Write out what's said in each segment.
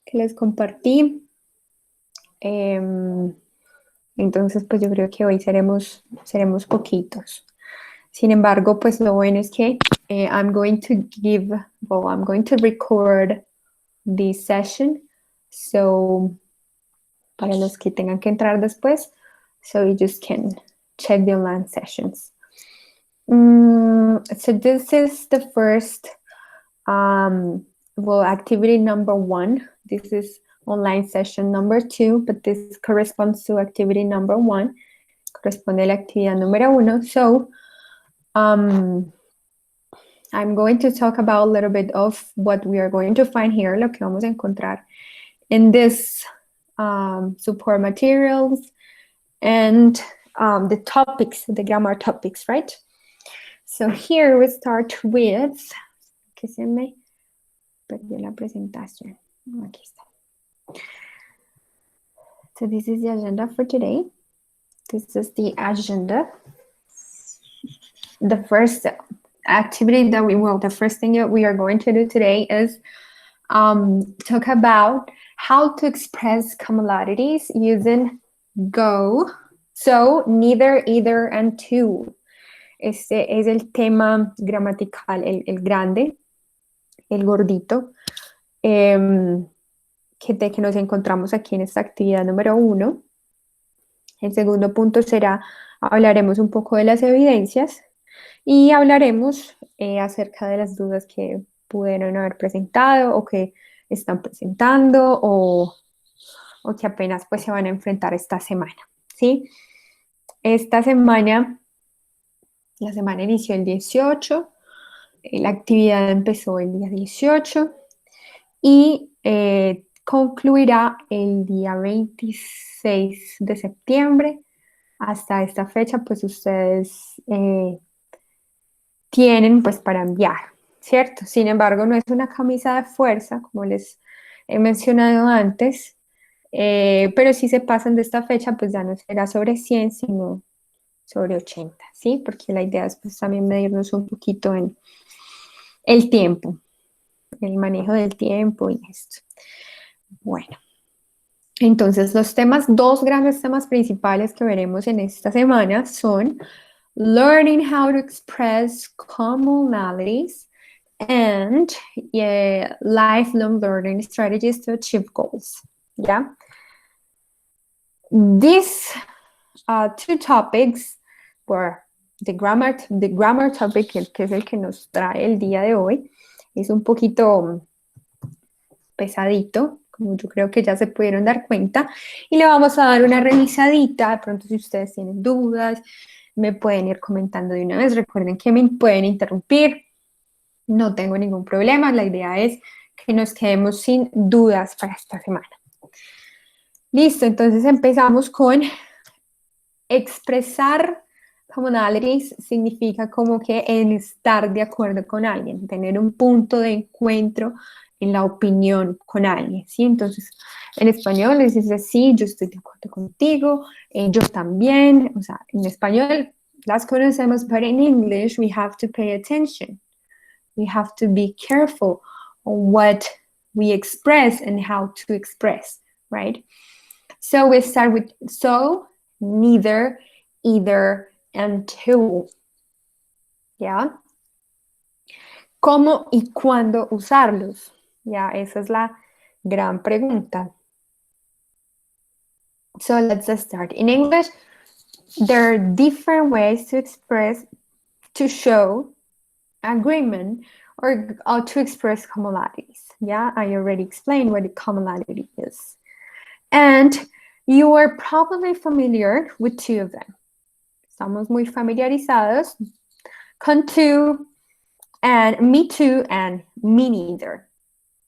que les compartí. Entonces, pues yo creo que hoy seremos poquitos. Sin embargo, pues lo bueno es que I'm going to record this session. So, para los que tengan que entrar después, so you just can check the online sessions. So this is the first, activity number 1. This is online session number 2, but this corresponds to activity number 1. Corresponde a la actividad número 1. So, I'm going to talk about a little bit of what we are going to find here, lo que vamos a encontrar in this support materials and the topics, the grammar topics, right? So here we start with, que se me perdió la presentación. Aquí está. So this is the agenda for today. This is the agenda. The first activity that the first thing that we are going to do today is talk about how to express commonalities using go, so, neither, either, and to. Este es el tema gramatical, el grande, el gordito, que nos encontramos aquí en esta actividad número 1. El segundo punto será, hablaremos un poco de las evidencias y hablaremos acerca de las dudas que pudieron haber presentado o que están presentando o que apenas pues se van a enfrentar esta semana, ¿sí? Esta semana, la semana inició el 18, la actividad empezó el día 18 y concluirá el día 26 de septiembre. Hasta esta fecha, pues ustedes tienen pues para enviar, ¿cierto? Sin embargo, no es una camisa de fuerza, como les he mencionado antes, pero si se pasan de esta fecha, pues ya no será sobre 100, sino sobre 80, ¿sí? Porque la idea es pues también medirnos un poquito en el tiempo, el manejo del tiempo y esto. Bueno, entonces los dos grandes temas principales que veremos en esta semana son learning how to express commonalities and lifelong learning strategies to achieve goals. ¿Ya? These two topics were the grammar topic, que es el que nos trae el día de hoy, es un poquito pesadito, como yo creo que ya se pudieron dar cuenta, y le vamos a dar una revisadita. De pronto, si ustedes tienen dudas, me pueden ir comentando de una vez. Recuerden que me pueden interrumpir, no tengo ningún problema. La idea es que nos quedemos sin dudas para esta semana. Listo, entonces empezamos con expresar commonalities. Significa como que en estar de acuerdo con alguien, tener un punto de encuentro en la opinión con alguien, ¿sí? Entonces, en español les dice, sí, yo estoy de acuerdo contigo, yo también. O sea, en español las conocemos, pero en English we have to pay attention. We have to be careful on what we express and how to express, right? So we start with so, neither, either, and to. ¿Ya? ¿Cómo y cuándo usarlos? Ya, esa es la gran pregunta. So let's start. In English, there are different ways to express, to show agreement, or to express commonalities. Yeah, I already explained what a commonality is. And you are probably familiar with two of them. Estamos muy familiarizados con to and me too and me neither.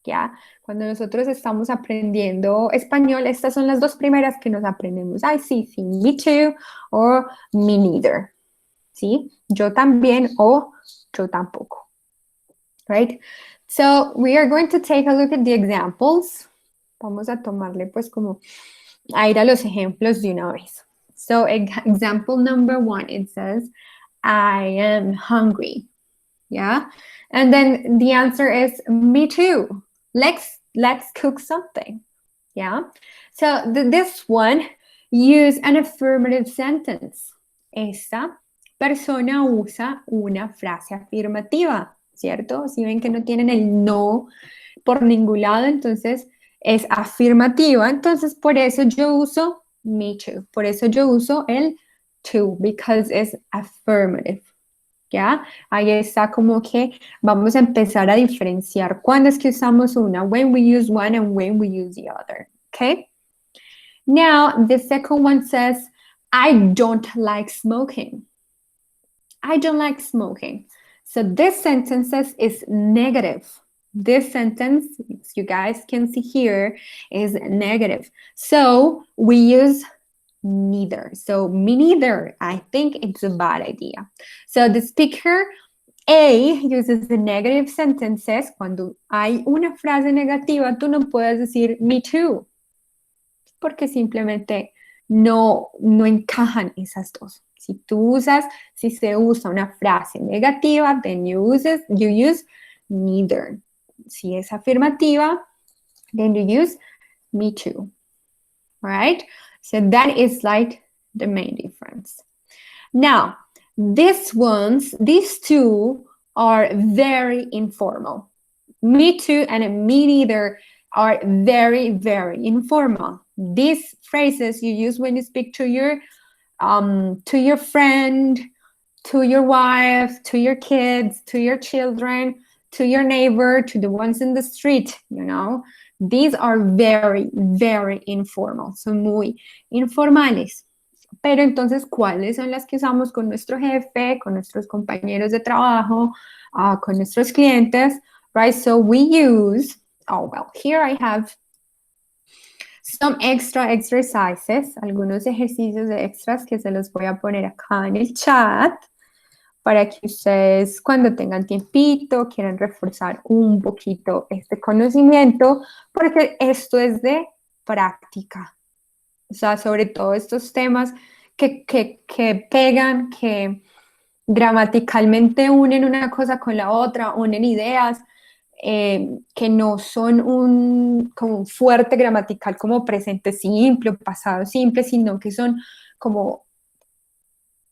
¿Ya? Cuando nosotros estamos aprendiendo español, estas son las dos primeras que nos aprendemos. Ay, sí, sí, me too o me neither. ¿Sí? Yo también o yo tampoco. Right? So, we are going to take a look at the examples. Vamos a tomarle pues como a ir a los ejemplos de una vez. So, example number 1, it says, I am hungry. Yeah? And then the answer is, me too. Let's let's cook something. Yeah. So this one, use an affirmative sentence. Esta persona usa una frase afirmativa, ¿cierto? Si ven que no tienen el no por ningún lado, entonces es afirmativa. Entonces, por eso yo uso me too. Por eso yo uso el to, because it's affirmative. ¿Ya? Ahí está como que vamos a empezar a diferenciar cuándo es que usamos una, when we use one and when we use the other, okay? Now, the second one says, I don't like smoking. I don't like smoking. So this sentence is negative. This sentence, as you guys can see here, is negative. So we use neither. So me neither. I think it's a bad idea. So the speaker A uses the negative sentences. Cuando hay una frase negativa, tú no puedes decir me too, porque simplemente no encajan esas dos. Si se usa una frase negativa, then you use neither. Si es afirmativa, then you use me too. All right? So that is like the main difference. Now, these two are very informal. Me too and me neither are very, very informal. These phrases you use when you speak to your friend, to your wife, to your kids, to your children, to your neighbor, to the ones in the street, you know. These are very, very informal, son muy informales. Pero entonces, ¿cuáles son las que usamos con nuestro jefe, con nuestros compañeros de trabajo, con nuestros clientes, right? So we use, oh, well, here I have some extra exercises, algunos ejercicios de extras que se los voy a poner acá en el chat para que ustedes cuando tengan tiempito quieran reforzar un poquito este conocimiento, porque esto es de práctica. O sea, sobre todo estos temas que pegan, que gramaticalmente unen una cosa con la otra, unen ideas, que no son como un fuerte gramatical como presente simple o pasado simple, sino que son como,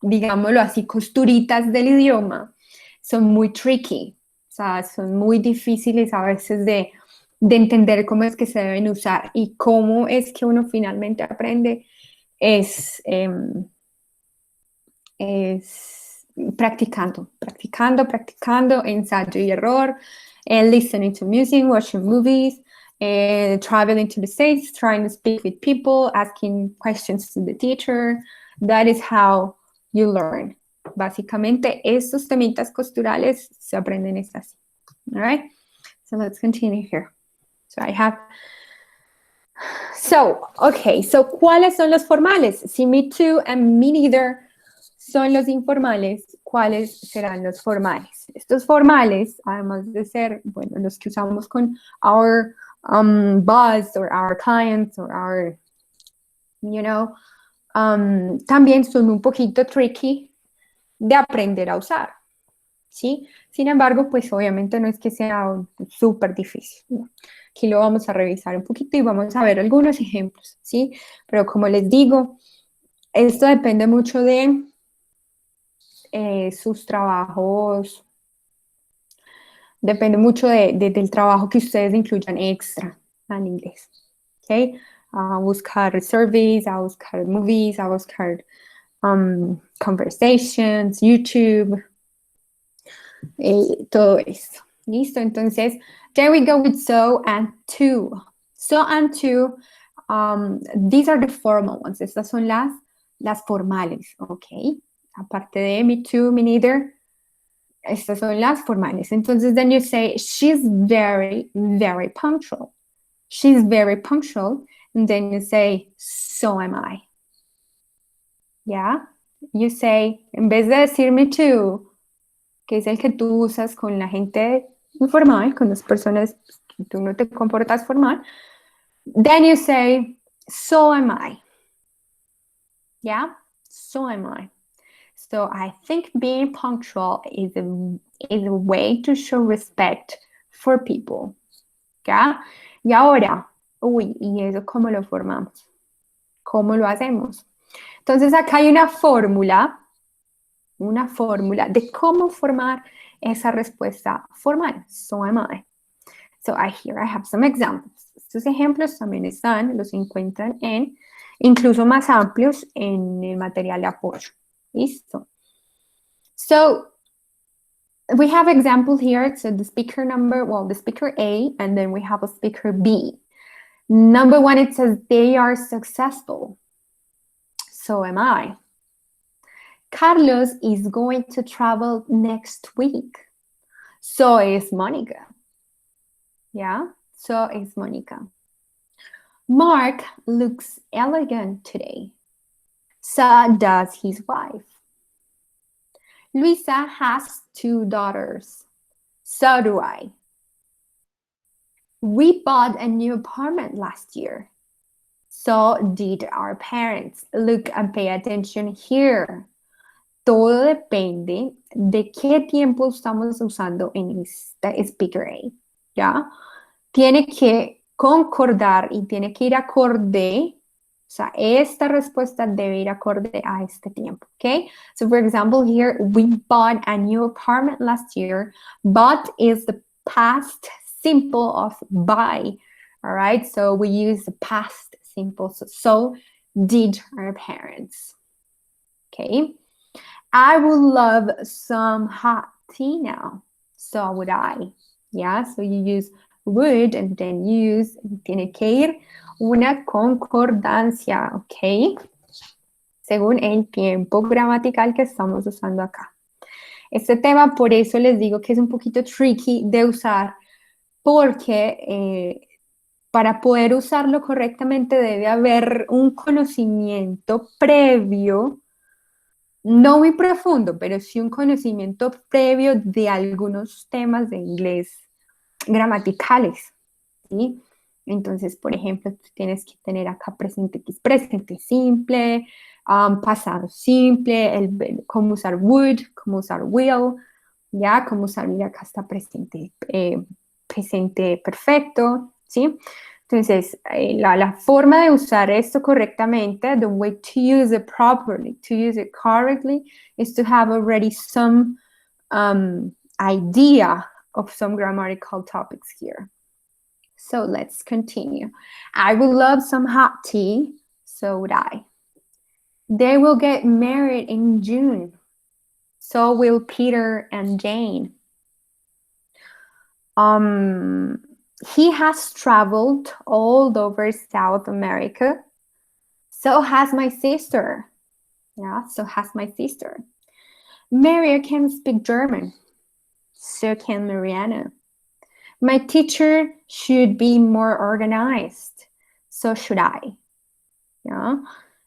digámoslo así, costuritas del idioma. Son muy tricky, o sea, son muy difíciles a veces de entender cómo es que se deben usar y cómo es que uno finalmente aprende es practicando, ensayo y error, listening to music, watching movies, traveling to the States, trying to speak with people, asking questions to the teacher. That is how you learn. Básicamente, estos temitas costurales se aprenden es así. All right? So let's continue here. So I have... So, okay, so ¿cuáles son los formales? Si me too and me neither son los informales, ¿cuáles serán los formales? Estos formales, además de ser, bueno, los que usamos con our boss or our clients or our, you know, también son un poquito tricky de aprender a usar, ¿sí? Sin embargo, pues obviamente no es que sea súper difícil, ¿no? Aquí lo vamos a revisar un poquito y vamos a ver algunos ejemplos, ¿sí? Pero como les digo, esto depende mucho de sus trabajos, depende mucho del trabajo que ustedes incluyan extra en inglés, ¿ok? A buscar surveys, a buscar movies, a buscar conversations, YouTube, todo eso. ¿Listo? Entonces, there we go with so and to. So and to, these are the formal ones. Estas son las formales, ¿ok? Aparte de me too, me neither, estas son las formales. Entonces, then you say, she's very, very punctual. She's very punctual. And then you say, so am I. ¿Ya? You say, en vez de decir me too, que es el que tú usas con la gente informal, con las personas que tú no te comportas formal, then you say, so am I. ¿Ya? So am I. So I think being punctual is a way to show respect for people. ¿Ya? Y ahora, uy, ¿y eso cómo lo formamos? ¿Cómo lo hacemos? Entonces acá hay una fórmula de cómo formar esa respuesta formal. So am I. So here I have some examples. Estos ejemplos también los encuentran incluso más amplios en el material de apoyo. Listo. So we have examples here. So the speaker the speaker A, and then we have a speaker B. Number one, it says they are successful. So am I. Carlos is going to travel next week. So is Monica. Yeah, so is Monica. Mark looks elegant today. So does his wife. Luisa has 2 daughters. So do I. We bought a new apartment last year. So did our parents. Look and pay attention here. Todo depende de qué tiempo estamos usando en esta speaker A, ¿ya? Tiene que concordar y tiene que ir acorde, o sea, esta respuesta debe ir acorde a este tiempo, ¿ok? So, for example, here, we bought a new apartment last year. Bought is the past simple of buy, all right? So, we use the past simple. So did our parents, okay? I would love some hot tea now. So would I. Yeah, so you use would and then use. Tiene que ir una concordancia, ¿ok? Según el tiempo gramatical que estamos usando acá. Este tema, por eso les digo que es un poquito tricky de usar, porque para poder usarlo correctamente debe haber un conocimiento previo, no muy profundo, pero sí un conocimiento previo de algunos temas de inglés gramaticales, ¿sí? Entonces, por ejemplo, tú tienes que tener acá presente que es presente simple, pasado simple, cómo usar would, cómo usar will, ¿ya? Cómo usar, mira, acá está presente, presente perfecto, ¿sí? Entonces, la forma de usar esto correctamente, the way to use it properly, to use it correctly, is to have already some idea of some grammatical topics here. So let's continue. I would love some hot tea. So would I. They will get married in June. So will Peter and Jane. He has traveled all over South America. So has my sister. Yeah, so has my sister. Maria can speak German. So can Mariana. My teacher should be more organized. So should I. Yeah,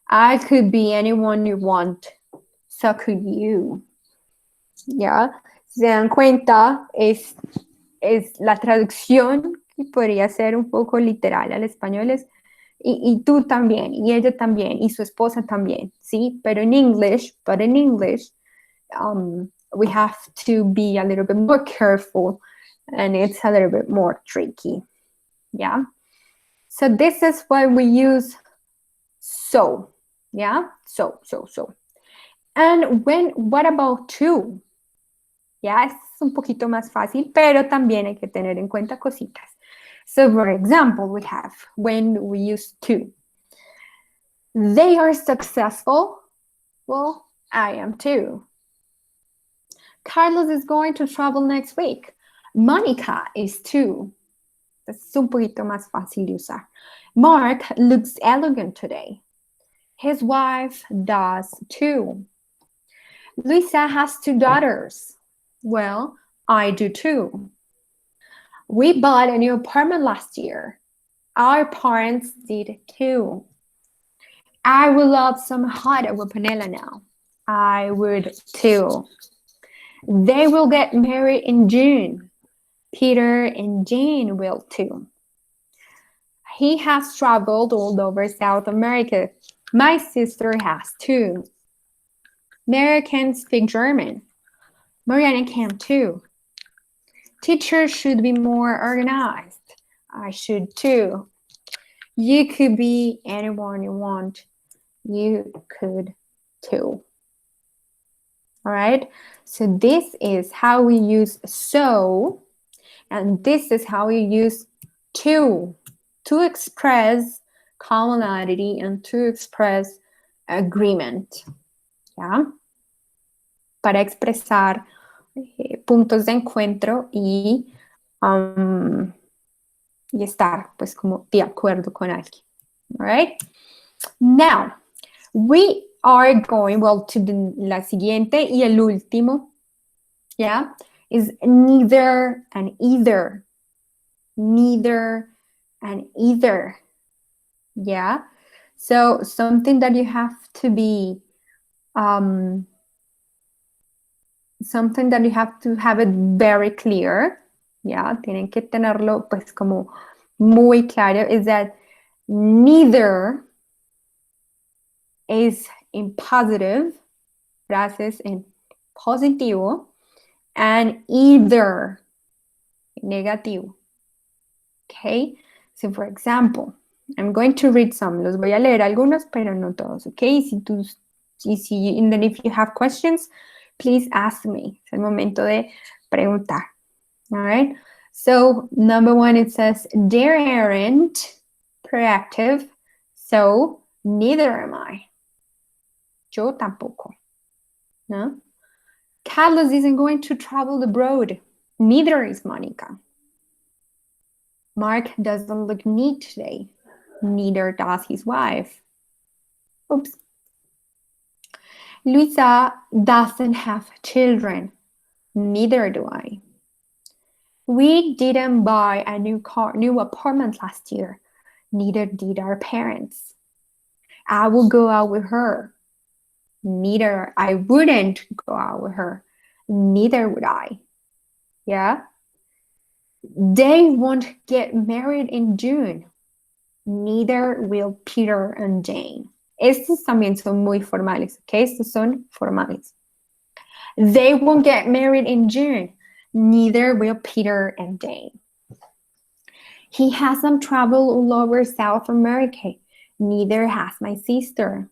I could be anyone you want. So could you. Yeah, si se dan cuenta, es la traducción que podría ser un poco literal al español, es y tú también, y ella también, y su esposa también, ¿sí? Pero en English, we have to be a little bit more careful, and it's a little bit more tricky, yeah? So this is why we use so, yeah? So. And what about to? Ya es un poquito más fácil, pero también hay que tener en cuenta cositas. So, for example, we have when we use to. They are successful. Well, I am too. Carlos is going to travel next week. Monica is too. Es un poquito más fácil de usar. Mark looks elegant today. His wife does too. Luisa has 2 daughters. Well, I do too. We bought a new apartment last year. Our parents did too. I would love some hot agua panela now. I would too. They will get married in June. Peter and Jane will too. He has traveled all over South America. My sister has too. Mary can speak German. Mariana can too. Teachers should be more organized. I should too. You could be anyone you want. You could too. All right? So this is how we use so, and this is how we use to express commonality and to express agreement. ¿Ya? Para expresar puntos de encuentro y estar pues como de acuerdo con alguien. All right? Now, we are going, well, to la siguiente y el último, yeah, is neither and either. Neither and either, yeah? So something that you have to be, something that you have to have it very clear, yeah? Tienen que tenerlo pues como muy claro, is that neither is in positive, frases en positivo, and either negativo. Okay, so for example, I'm going to read some. Los voy a leer algunos, pero no todos. Okay, and then if you have questions, please ask me. Es el momento de preguntar. All right. So number one, it says they aren't proactive, so neither am I. Yo tampoco. No. Carlos isn't going to travel abroad. Neither is Monica. Mark doesn't look neat today. Neither does his wife. Oops. Luisa doesn't have children. Neither do I. We didn't buy a new apartment last year. Neither did our parents. I will go out with her. Neither, I wouldn't go out with her. Neither would I. Yeah? They won't get married in June. Neither will Peter and Jane. Estos también son muy formales, ¿ok? Estos son formales. They won't get married in June. Neither will Peter and Jane. He hasn't traveled all over South America. Neither has my sister.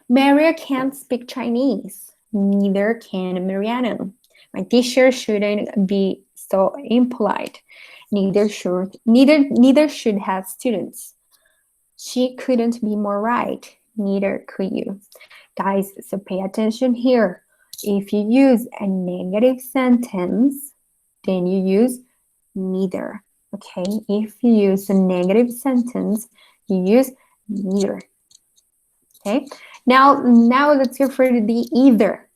Maria can't speak Chinese. Neither can Mariano. My teacher shouldn't be so impolite. Neither should have students. She couldn't be more right. Neither could you. Guys, so pay attention here. If you use a negative sentence, then you use neither. Okay? If you use a negative sentence, you use neither. Okay? Now let's go for the either.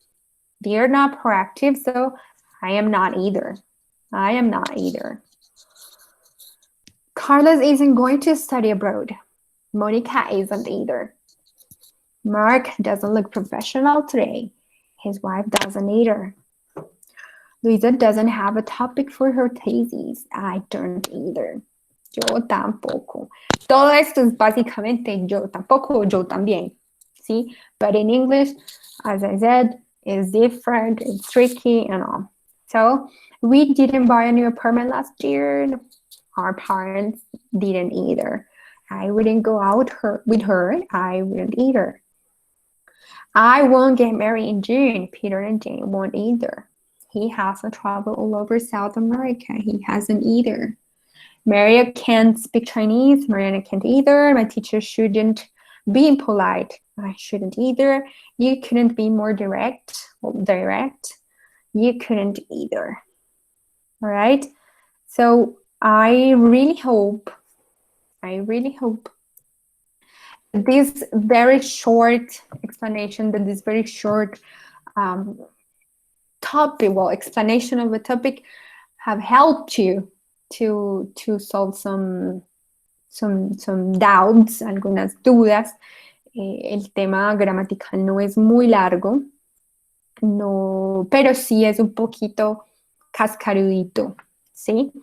They're not proactive, so I am not either. I am not either. Carlos isn't going to study abroad. Monica isn't either. Mark doesn't look professional today. His wife doesn't either. Luisa doesn't have a topic for her thesis. I don't either. Yo tampoco. Todo esto es básicamente yo tampoco, yo también. See? But in English, as I said, it's different, it's tricky and all. So we didn't buy a new apartment last year. Our parents didn't either. I wouldn't go out with her. I wouldn't either. I won't get married in June. Peter and Jane won't either. He hasn't traveled all over South America. He hasn't either. Maria can't speak Chinese. Mariana can't either. My teacher shouldn't be impolite. I shouldn't either. You couldn't be more direct. You couldn't either. All right. So I really hope this very short explanation, that this very short topic, well, explanation of the topic, have helped you to solve some doubts, algunas dudas. El tema gramatical no es muy largo, no, pero sí es un poquito cascarudito, ¿sí?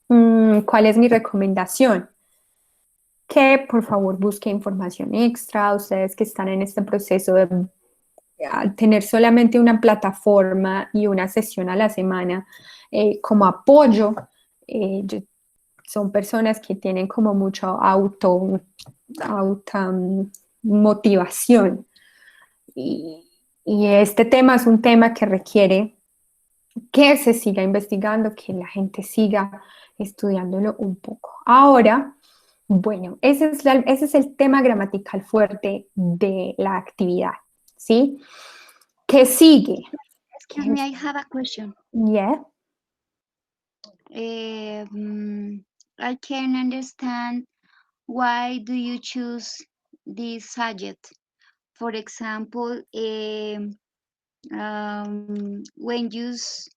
¿Cuál es mi recomendación? Que por favor busque información extra, ustedes que están en este proceso de tener solamente una plataforma y una sesión a la semana como apoyo. Yo son personas que tienen como mucho motivación. Y este tema es un tema que requiere que se siga investigando, que la gente siga estudiándolo un poco. Ahora, bueno, ese es el tema gramatical fuerte de la actividad, ¿sí? ¿Qué sigue? Excuse me, I have a question. Yeah. I can understand why do you choose this subject? For example, when use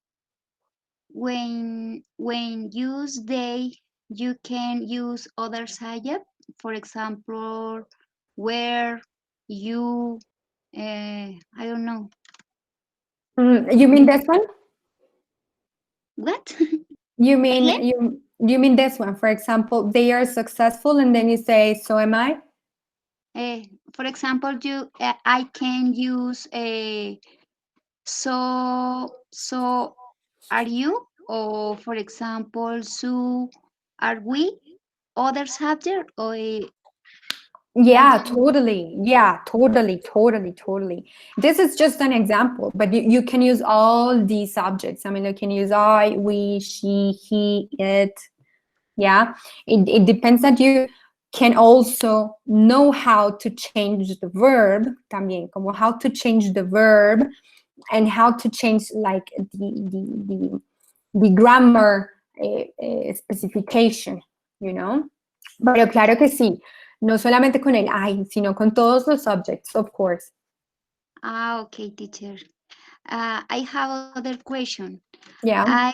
they, you can use other subject. For example, where, you, I don't know. You mean this one? What? You mean Again? you mean this one? For example, they are successful, and then you say, "So am I." For example, I can use a so are you, or for example, so are we, other subject, or Yeah, you, totally. Yeah, totally, totally, totally. This is just an example, but you can use all these subjects. I mean, you can use I, we, she, he, it. Yeah, it depends that you can also know how to change the verb, también, como how to change the verb and how to change like the grammar specification, you know. Pero claro que sí, no solamente con el I, sino con todos los subjects, of course. okay, teacher. I have other question. Yeah.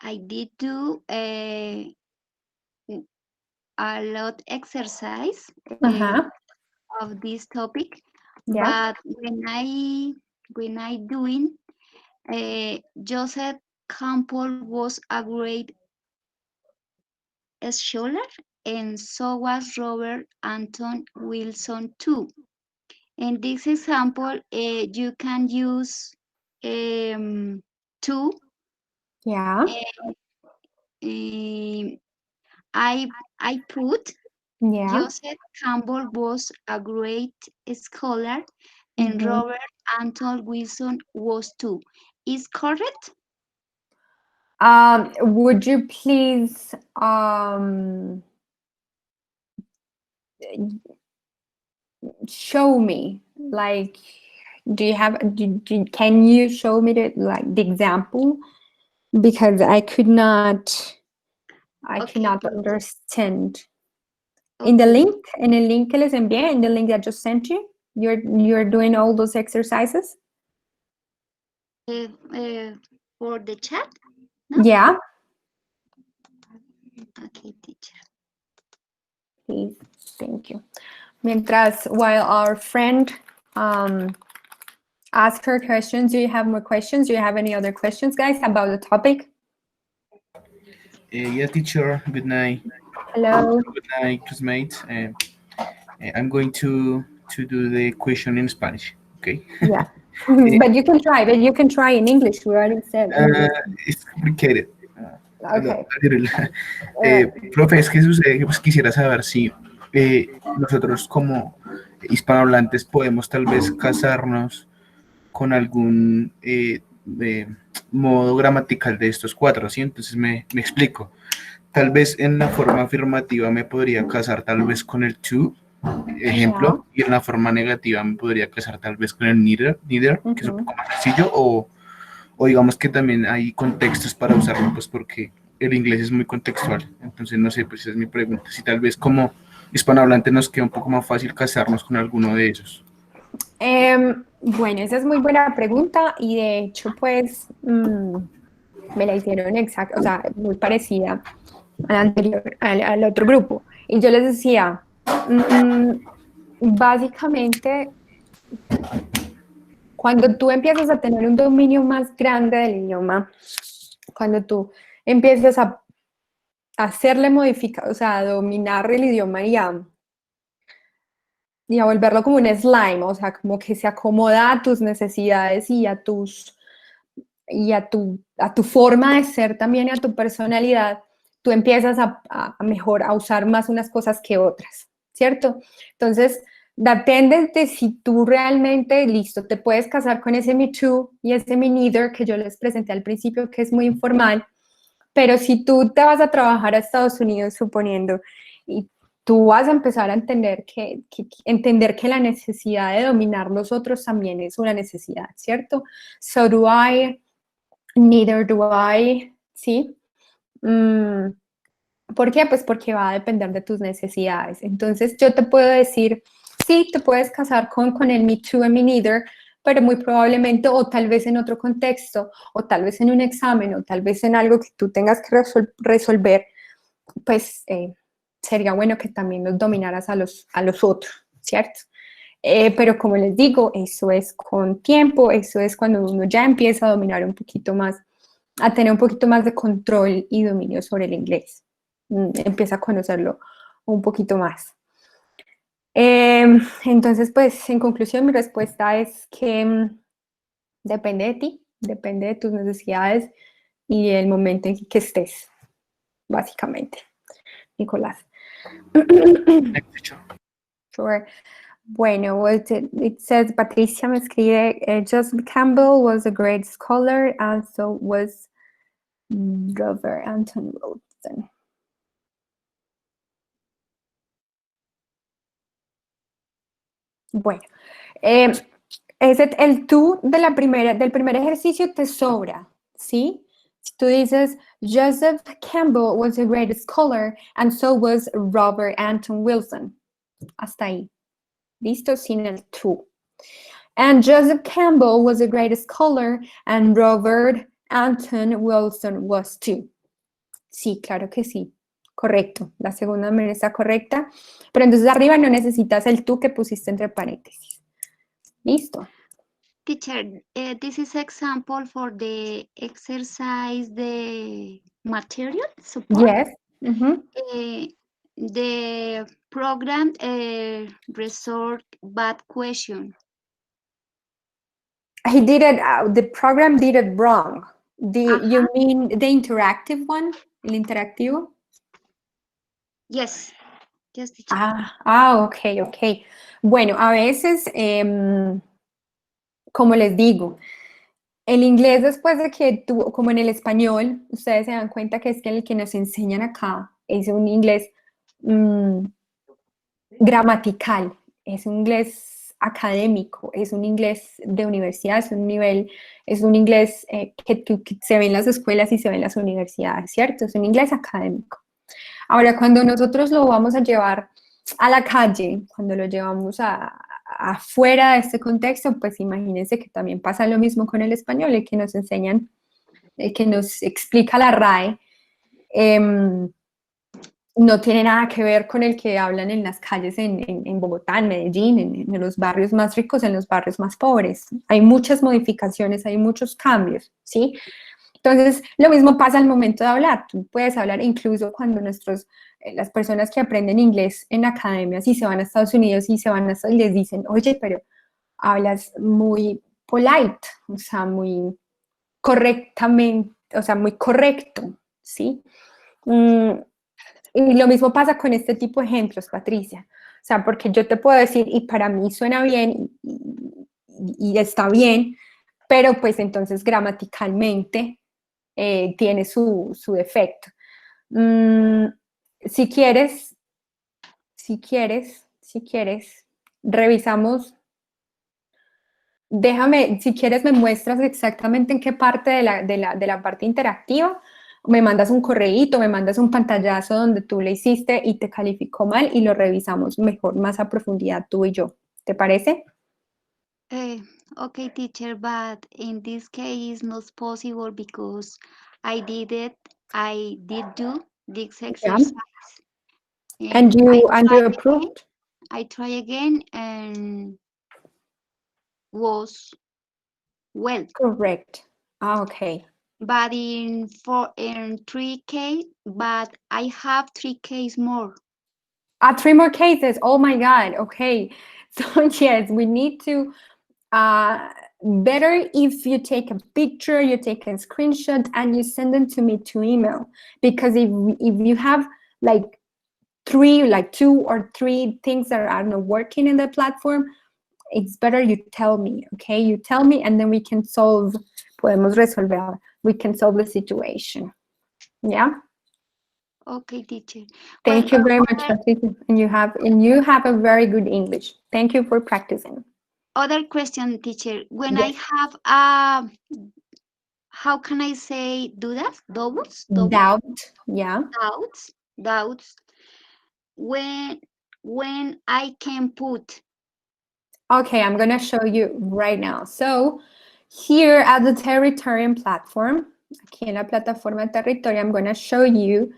I did do a lot exercise Uh-huh. of this topic, Yeah. but when I doing, Joseph Campbell was a great scholar, and so was Robert Anton Wilson too. In this example, you can use to. Yeah. Um, I put Yeah. Joseph Campbell was a great scholar, and Mhm. Robert Anton Wilson was too. Is correct? Would you please show me, like, do you have can you show me the example, because I could Okay, not understand. okay. In the link que les envié, in the link that I just sent you, you're doing all those exercises. Uh, uh, for the chat? No? Yeah, Okay, teacher. please, thank you. Mientras, while our friend ask her questions, do you have more questions? Do you have any other questions, guys, about the topic? Yeah, teacher. Good night. Hello. Good night, classmates. I'm going to do the question in Spanish. Okay. Yeah. But you can try in English. We already said English. It's complicated. Okay. A little. Profe, es que sucede que pues, quisiera saber si nosotros como hispanohablantes podemos tal vez casarnos con algún modo gramatical de estos cuatro, ¿sí? Entonces me explico. Tal vez en la forma afirmativa me podría casar tal vez con el to, ejemplo, y en la forma negativa me podría casar tal vez con el neither, que es un poco más sencillo, o digamos que también hay contextos para usarlo, pues porque el inglés es muy contextual. Entonces, no sé, pues esa es mi pregunta. Si tal vez como hispanohablante nos queda un poco más fácil casarnos con alguno de esos. Bueno, esa es muy buena pregunta y de hecho, pues, me la hicieron exacta, o sea, muy parecida al anterior, al otro grupo. Y yo les decía, básicamente, cuando tú empiezas a tener un dominio más grande del idioma, cuando tú empiezas a hacerle modificar, o sea, a dominar el idioma y a volverlo como un slime, o sea, como que se acomoda a tus necesidades y a tus y a tu forma de ser también y a tu personalidad, tú empiezas a mejor a usar más unas cosas que otras, ¿cierto? Entonces, depende de si tú realmente, listo, te puedes casar con ese me too y ese me neither que yo les presenté al principio, que es muy informal, pero si tú te vas a trabajar a Estados Unidos, suponiendo, y tú vas a empezar a entender entender que la necesidad de dominar los otros también es una necesidad, ¿cierto? So do I, neither do I, ¿sí? ¿Por qué? Pues porque va a depender de tus necesidades. Entonces yo te puedo decir, sí, te puedes casar con el me too y me neither, pero muy probablemente, o tal vez en otro contexto, o tal vez en un examen, o tal vez en algo que tú tengas que resolver, pues sería bueno que también los dominaras a los otros, ¿cierto? Pero como les digo, eso es con tiempo, eso es cuando uno ya empieza a dominar un poquito más, a tener un poquito más de control y dominio sobre el inglés. Empieza a conocerlo un poquito más. Entonces, pues, en conclusión, mi respuesta es que depende de ti, depende de tus necesidades y el momento en que estés, básicamente. Nicolás. Sure. Bueno, it says, Patricia me escribe, Joseph Campbell was a great scholar, and so was Robert Anton Wilson. Bueno, el tú del primer ejercicio te sobra, ¿sí? Si tú dices, Joseph Campbell was a great scholar, and so was Robert Anton Wilson. Hasta ahí. ¿Listo? Sin el tú. And Joseph Campbell was a great scholar, and Robert Anton Wilson was too. Sí, claro que sí. Correcto. La segunda manera está correcta. Pero entonces arriba no necesitas el tú que pusiste entre paréntesis. Listo. Teacher, this is example for the exercise, the material support. Yes. The program resort bad question. He did it, the program did it wrong. You mean the interactive one? El interactivo? Yes. Yes, teacher. Ok. Bueno, a veces, como les digo, el inglés después de que tú, como en el español, ustedes se dan cuenta que es que el que nos enseñan acá es un inglés gramatical, es un inglés académico, es un inglés de universidad, es un inglés que se ve en las escuelas y se ve en las universidades, ¿cierto? Es un inglés académico. Ahora, cuando nosotros lo vamos a llevar a la calle, cuando lo llevamos afuera de este contexto, pues imagínense que también pasa lo mismo con el español, el que nos enseñan, el que nos explica la RAE, no tiene nada que ver con el que hablan en las calles en Bogotá, en Medellín, en los barrios más ricos, en los barrios más pobres. Hay muchas modificaciones, hay muchos cambios, ¿sí? Entonces, lo mismo pasa al momento de hablar. Tú puedes hablar incluso cuando las personas que aprenden inglés en academias y se van a Estados Unidos y les dicen, oye, pero hablas muy polite, o sea, muy correctamente, o sea, muy correcto, ¿sí? Y lo mismo pasa con este tipo de ejemplos, Patricia. O sea, porque yo te puedo decir, y para mí suena bien y está bien, pero pues entonces gramaticalmente tiene su defecto. Si quieres, revisamos. Déjame, si quieres, me muestras exactamente en qué parte de la parte interactiva, me mandas un correíto, me mandas un pantallazo donde tú le hiciste y te calificó mal y lo revisamos mejor, más a profundidad tú y yo. ¿Te parece? Okay, teacher, but in this case, not possible because I did do this exercise. And you approved? I try again and was well. Correct. Okay. But in 3K, but I have 3Ks more. 3 more cases. Oh my God. Okay. So yes, we need to better if you take a picture, you take a screenshot, and you send them to me to email. Because if you have like two or three things that are not working in the platform, it's better you tell me, okay? You tell me, and then we can podemos resolver. We can solve the situation. Yeah. Okay, teacher. Thank you very much, Patricia. And you have a very good English. Thank you for practicing. Other question, teacher. When Yes. I have how can I say dudas? Doubt. Yeah. Doubts. When I can put. Okay, I'm gonna show you right now. So here at the Territorium platform, aquí en la plataforma Territorio, I'm gonna show you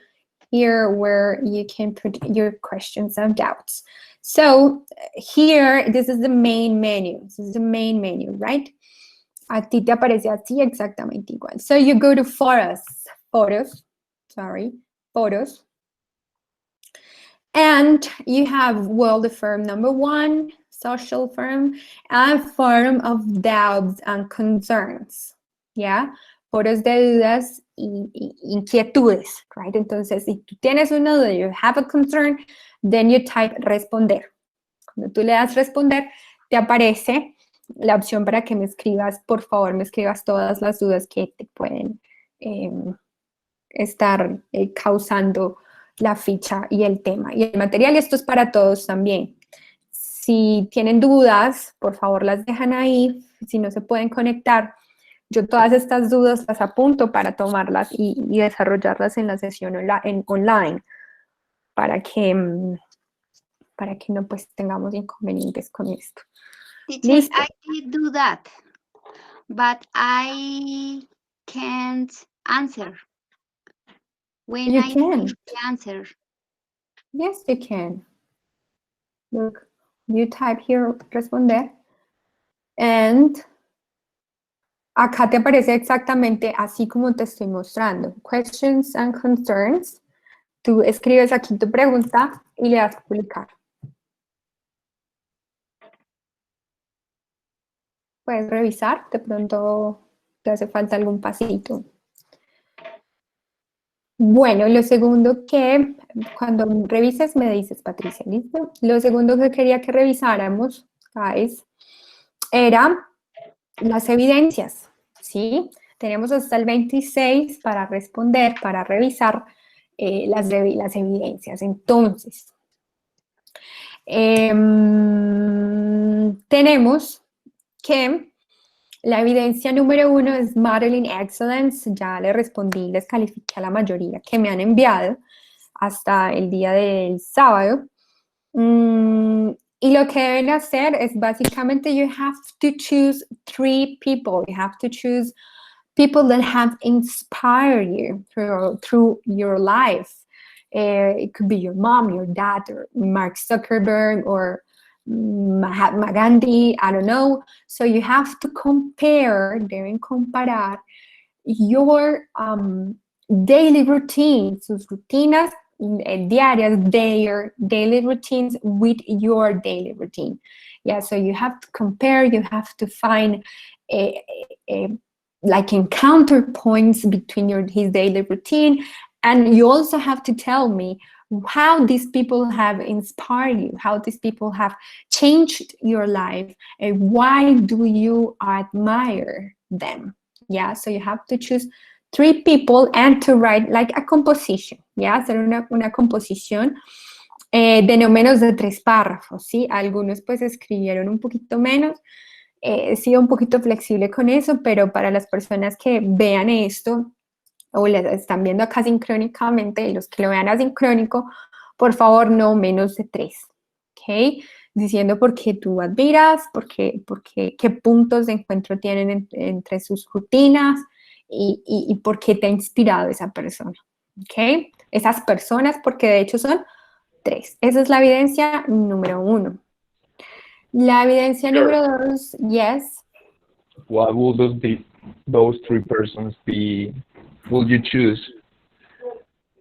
here where you can put your questions and doubts. So here, this is the main menu. This is the main menu, right? A ti te aparece así exactamente igual. So you go to photos. And you have, well, the firm number 1, social firm, and firm of doubts and concerns. Yeah, foros de dudas y inquietudes, right? Entonces, si tú tienes una duda, you have a concern, then you type responder. Cuando tú le das responder, te aparece la opción para que me escribas, por favor, me escribas todas las dudas que te pueden estar causando la ficha y el tema. Y el material, esto es para todos también. Si tienen dudas, por favor las dejan ahí. Si no se pueden conectar, yo todas estas dudas las apunto para tomarlas y desarrollarlas en la sesión online para que no pues tengamos inconvenientes con esto. Teacher, Listo. I did do that, but I can't answer. When You I can. give the answer. Yes, you can. Look, you type here responder, and acá te aparece exactamente así como te estoy mostrando. Questions and concerns. Tú escribes aquí tu pregunta y le das a publicar. Puedes revisar, de pronto te hace falta algún pasito. Bueno, lo segundo que, cuando revises me dices, Patricia, ¿listo? Lo segundo que quería que revisáramos, guys, era las evidencias, ¿sí? Tenemos hasta el 26 para responder, para revisar las evidencias. Entonces, tenemos que la evidencia número 1 es Modeling Excellence. Ya le respondí, les califiqué a la mayoría que me han enviado hasta el día del sábado. Y lo que deben hacer es básicamente you have to choose 3 people. You have to choose people that have inspired you through your life. It could be your mom, your dad, or Mark Zuckerberg, or Mahatma Gandhi, I don't know. So you have to compare, deben comparar your daily routines, sus rutinas diarias, their daily routines with your daily routine. Yeah, so you have to compare, you have to find like encounter points between his daily routine, and you also have to tell me how these people have inspired you, how these people have changed your life, and why do you admire them. Yeah, so you have to choose 3 people and to write like a composition. Yeah, hacer una composición de no menos de 3 párrafos, ¿sí? Algunos pues escribieron un poquito menos. He sido un poquito flexible con eso, pero para las personas que vean esto o las están viendo acá sincrónicamente, los que lo vean asincrónico, por favor, no menos de 3, ¿ok? Diciendo por qué tú admiras, qué puntos de encuentro tienen entre sus rutinas y por qué te ha inspirado esa persona, ¿ok? Esas personas, porque de hecho son 3. Esa es la evidencia número 1. La evidencia número 2, yes. What will those 3 persons be? Will you choose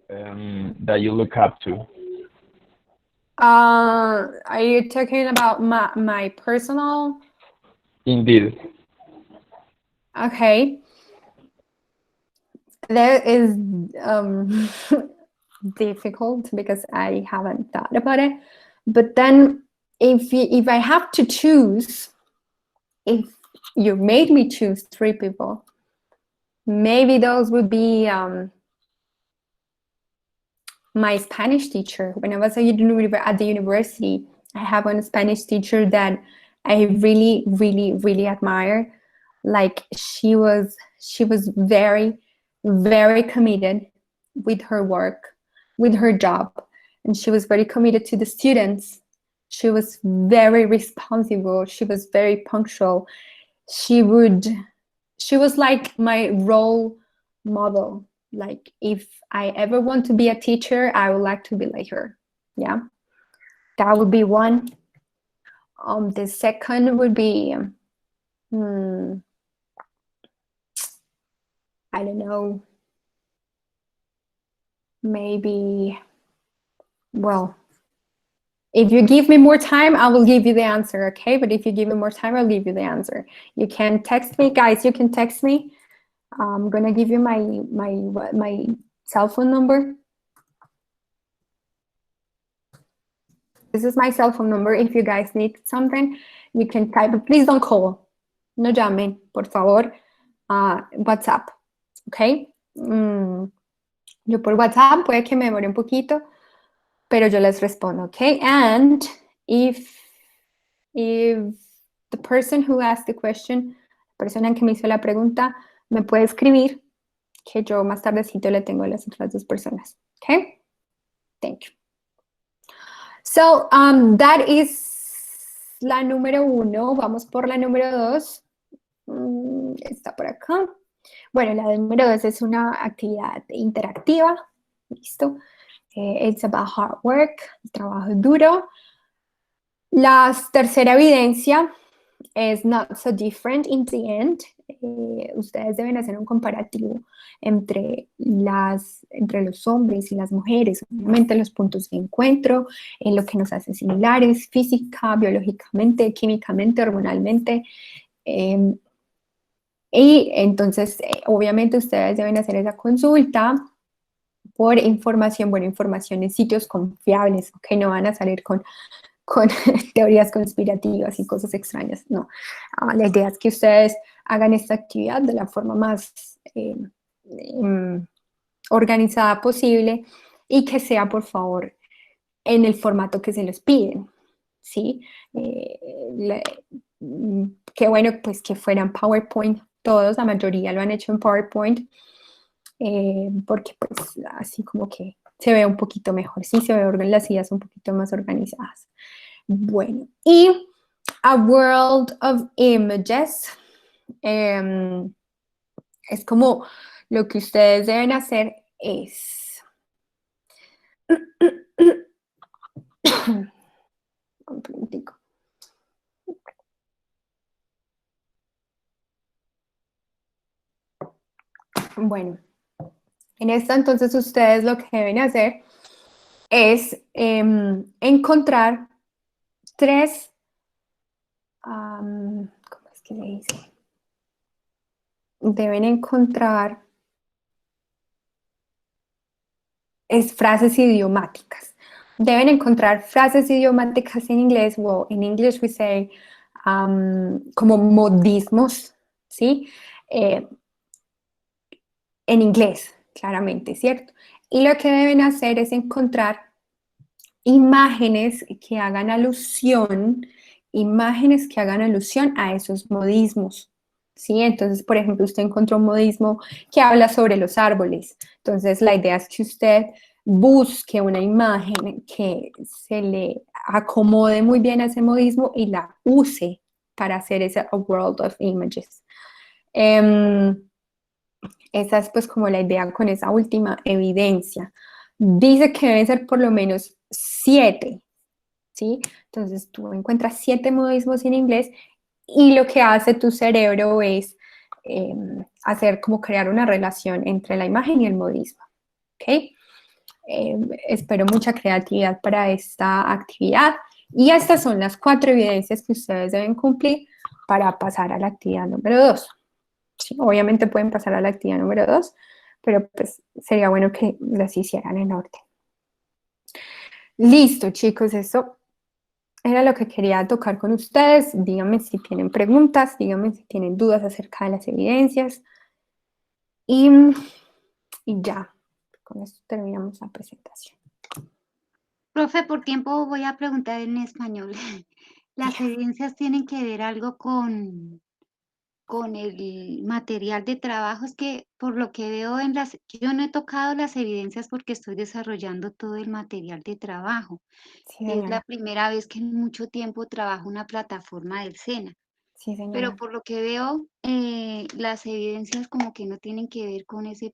that you look up to? Are you talking about my personal? Indeed. Okay. That is difficult because I haven't thought about it. But then if I have to choose, if you made me choose 3 people, maybe those would be my Spanish teacher. When I was at the university, I have a Spanish teacher that I really, really, really admire. Like she was very, very committed with her work, with her job, and she was very committed to the students. She was very responsible. She was very punctual. She was like my role model. Like if I ever want to be a teacher, I would like to be like her. Yeah, that would be one. The second would be I don't know, maybe, well, if you give me more time, I will give you the answer, okay? But if you give me more time, I'll give you the answer. You can text me, guys, you can text me. I'm gonna give you my cell phone number. This is my cell phone number. If you guys need something, you can type it. Please don't call. No llamen, por favor. WhatsApp, ¿ok? Yo por WhatsApp puede que me demore un poquito, pero yo les respondo, ¿ok? And if the person who asked the question, la persona que me hizo la pregunta, me puede escribir, que yo más tardecito le tengo a las otras 2 personas, ¿ok? Thank you. So, that is la número 1. Vamos por la número 2. Está por acá. Bueno, la número 2 es una actividad interactiva. Listo. It's about hard work, trabajo duro. La tercera evidencia es not so different in the end. Ustedes deben hacer un comparativo entre los hombres y las mujeres, obviamente los puntos de encuentro, en lo que nos hace similares, física, biológicamente, químicamente, hormonalmente. Y entonces, obviamente, ustedes deben hacer esa consulta por información, información en sitios confiables, ¿ok? No van a salir con teorías conspirativas y cosas extrañas, no. La idea es que ustedes hagan esta actividad de la forma más organizada posible y que sea, por favor, en el formato que se les piden, ¿sí? Qué bueno, pues, que fueran PowerPoint todos, la mayoría lo han hecho en PowerPoint, porque, pues, así como que se ve un poquito mejor, ¿sí? Se ven las ideas un poquito más organizadas. Bueno, y A World of Images es como lo que ustedes deben hacer es un puntico. Bueno, en esta entonces ustedes lo que deben hacer es encontrar 3, ¿cómo es que se dice? Deben encontrar frases idiomáticas. Deben encontrar frases idiomáticas en inglés, o en English we say, como modismos, ¿sí? En inglés, claramente, ¿cierto? Y lo que deben hacer es encontrar imágenes que hagan alusión a esos modismos, ¿sí? Entonces, por ejemplo, usted encontró un modismo que habla sobre los árboles. Entonces, la idea es que usted busque una imagen que se le acomode muy bien a ese modismo y la use para hacer ese A World of Images. Esa es, pues, como la idea con esa última evidencia. Dice que deben ser por lo menos 7, ¿sí? Entonces tú encuentras 7 modismos en inglés y lo que hace tu cerebro es hacer como crear una relación entre la imagen y el modismo, ¿ok? Espero mucha creatividad para esta actividad y estas son las 4 evidencias que ustedes deben cumplir para pasar a la actividad número 2. Sí, obviamente pueden pasar a la actividad número 2, pero pues sería bueno que las hicieran en orden. Listo, chicos, eso era lo que quería tocar con ustedes. Díganme si tienen preguntas, díganme si tienen dudas acerca de las evidencias. Y ya, con esto terminamos la presentación. Profe, por tiempo voy a preguntar en español. ¿Las evidencias tienen que ver algo con el material de trabajo? Es que por lo que veo yo no he tocado las evidencias porque estoy desarrollando todo el material de trabajo. Sí, Es la señora. primera vez que en mucho tiempo trabajo una plataforma del SENA. Sí, Pero señora. por lo que veo, las evidencias como que no tienen que ver con ese,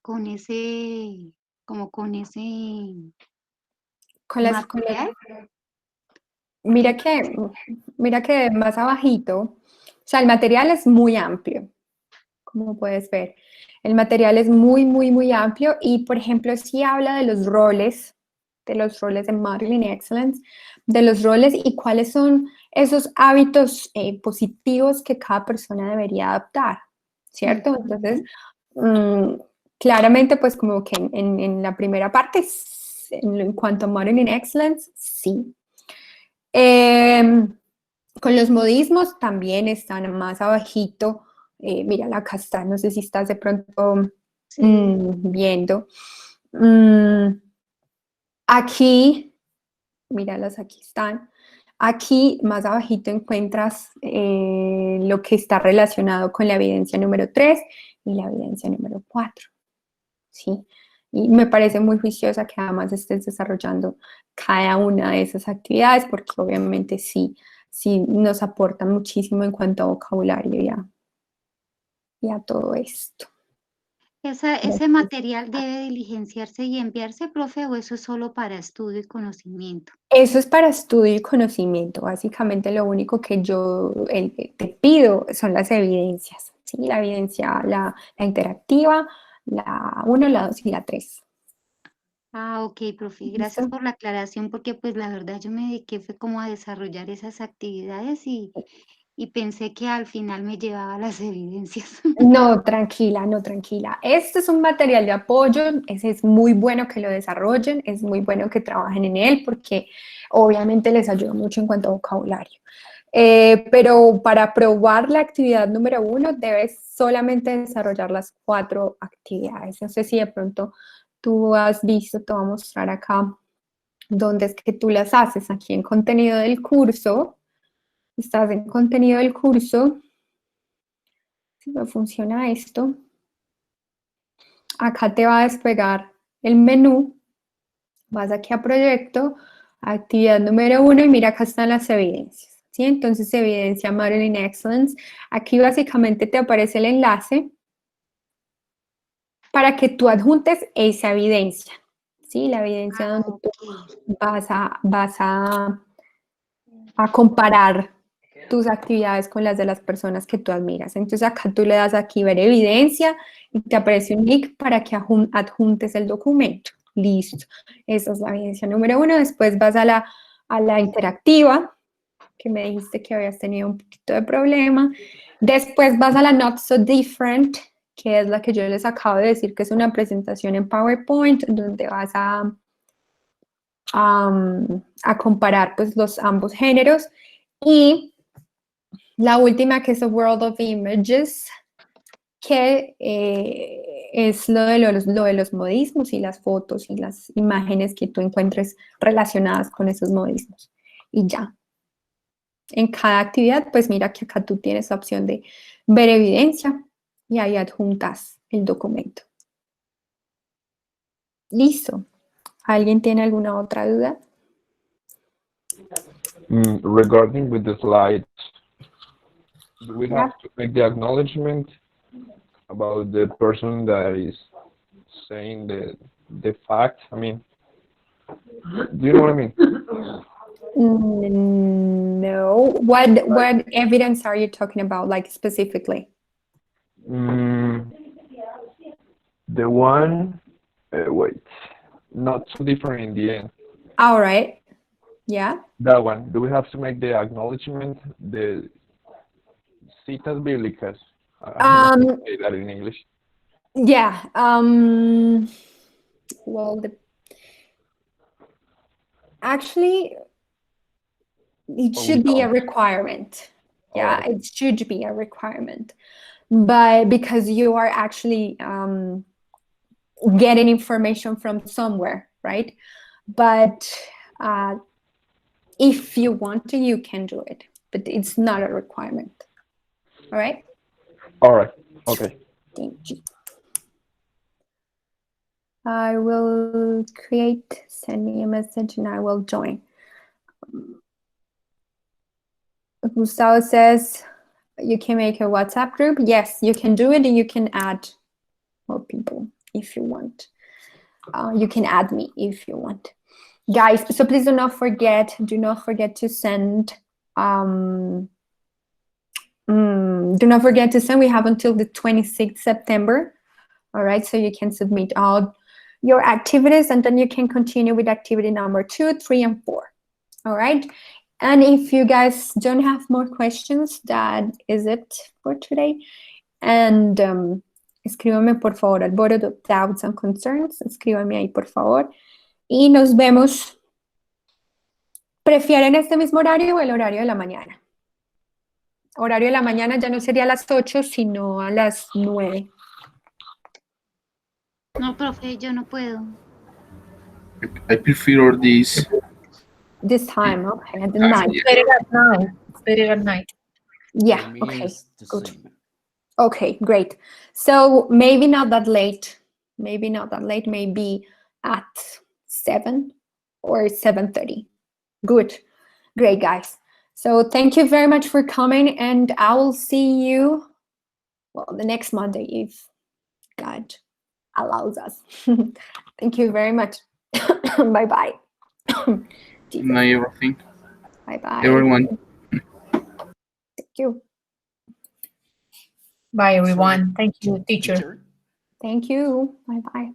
como con ese Con las material. mira que más abajito, o sea, el material es muy amplio, como puedes ver. El material es muy amplio y, por ejemplo, sí habla de los roles de Modeling Excellence, de los roles y cuáles son esos hábitos positivos que cada persona debería adoptar, ¿cierto? Entonces, claramente, pues como que en la primera parte, en cuanto a Modeling Excellence, sí. Con los modismos también están más abajito. Mira, acá está, no sé si estás de pronto viendo. Aquí, míralas, aquí están. Aquí más abajito encuentras lo que está relacionado con la evidencia número 3 y la evidencia número 4. ¿Sí? Y me parece muy juiciosa que además estés desarrollando cada una de esas actividades porque obviamente sí nos aporta muchísimo en cuanto a vocabulario y a todo esto. ¿Ese material debe diligenciarse y enviarse, profe, o eso es solo para estudio y conocimiento? Eso es para estudio y conocimiento. Básicamente lo único que yo te pido son las evidencias, ¿sí? La evidencia, la interactiva, la 1, la 2 y la 3. Ah, ok, profe, gracias ¿Listo? por la aclaración porque pues la verdad yo me dediqué fue como a desarrollar esas actividades y pensé que al final me llevaba las evidencias. No, tranquila, no, tranquila. Este es un material de apoyo, es muy bueno que lo desarrollen, es muy bueno que trabajen en él porque obviamente les ayuda mucho en cuanto a vocabulario. Pero para probar la actividad número 1 debes solamente desarrollar las 4 actividades. No sé si de pronto tú has visto, te voy a mostrar acá dónde es que tú las haces. Aquí en contenido del curso, estás en contenido del curso. Si no funciona esto, acá te va a despegar el menú, vas aquí a proyecto, actividad número 1 y mira acá están las evidencias, ¿sí? Entonces evidencia Modeling Excellence, aquí básicamente te aparece el enlace para que tú adjuntes esa evidencia, ¿sí? La evidencia Ah, donde tú ok. vas a comparar tus actividades con las de las personas que tú admiras. Entonces acá tú le das aquí ver evidencia y te aparece un link para que adjuntes el documento. Listo. Esa es la evidencia número 1. Después vas a la interactiva, que me dijiste que habías tenido un poquito de problema. Después vas a la Not So Different, que es la que yo les acabo de decir, que es una presentación en PowerPoint, donde vas a comparar pues los ambos géneros. Y la última, que es A World of Images, que es lo de los modismos y las fotos y las imágenes que tú encuentres relacionadas con esos modismos. Y ya. En cada actividad, pues mira que acá tú tienes la opción de ver evidencia y ahí adjuntas el documento. Listo. ¿Alguien tiene alguna otra duda? Regarding with the slides, do we Yeah. have to make the acknowledgement about the person that is saying the fact? I mean, do you know what I mean? No. What evidence are you talking about, like specifically? The one, wait, not so different in the end. All right. Yeah. That one. Do we have to make the acknowledgement, the citas bíblicas? I don't say that in English. Yeah. Well, actually, it should be a requirement. Yeah, Oh. it should be a requirement. But because you are actually getting information from somewhere, right? But if you want to, you can do it, but it's not a requirement. All right? All right. Okay. Thank you. I will send me a message and I will join. Gustavo says, you can make a WhatsApp group. Yes, you can do it, and you can add more people if you want. You can add me if you want. Guys, so please do not forget to send, do not forget to send. We have until the 26th September. All right, so you can submit all your activities, and then you can continue with activity number 2, 3, and 4. All right. And if you guys don't have more questions, that is it for today. And escríbame por favor al board of doubts and concerns. Escríbame ahí por favor. Y nos vemos. ¿Prefieren este mismo horario o el horario de la mañana? Horario de la mañana ya no sería a las 8, sino a las 9. No, profe, yo no puedo. I prefer this. This time, okay, at the night. Yeah. Better at night. Better at night. Yeah, For me, okay, it's the good. same. Okay, great. So maybe not that late. Maybe not that late. Maybe at 7 or 7:30. Good. Great, guys. So thank you very much for coming, and I will see you, well, the next Monday if God allows us. Thank you very much. Bye-bye. Not everything. Bye-bye. Everyone. Thank you. Bye, everyone. Thank you, teacher. Thank you. Bye-bye.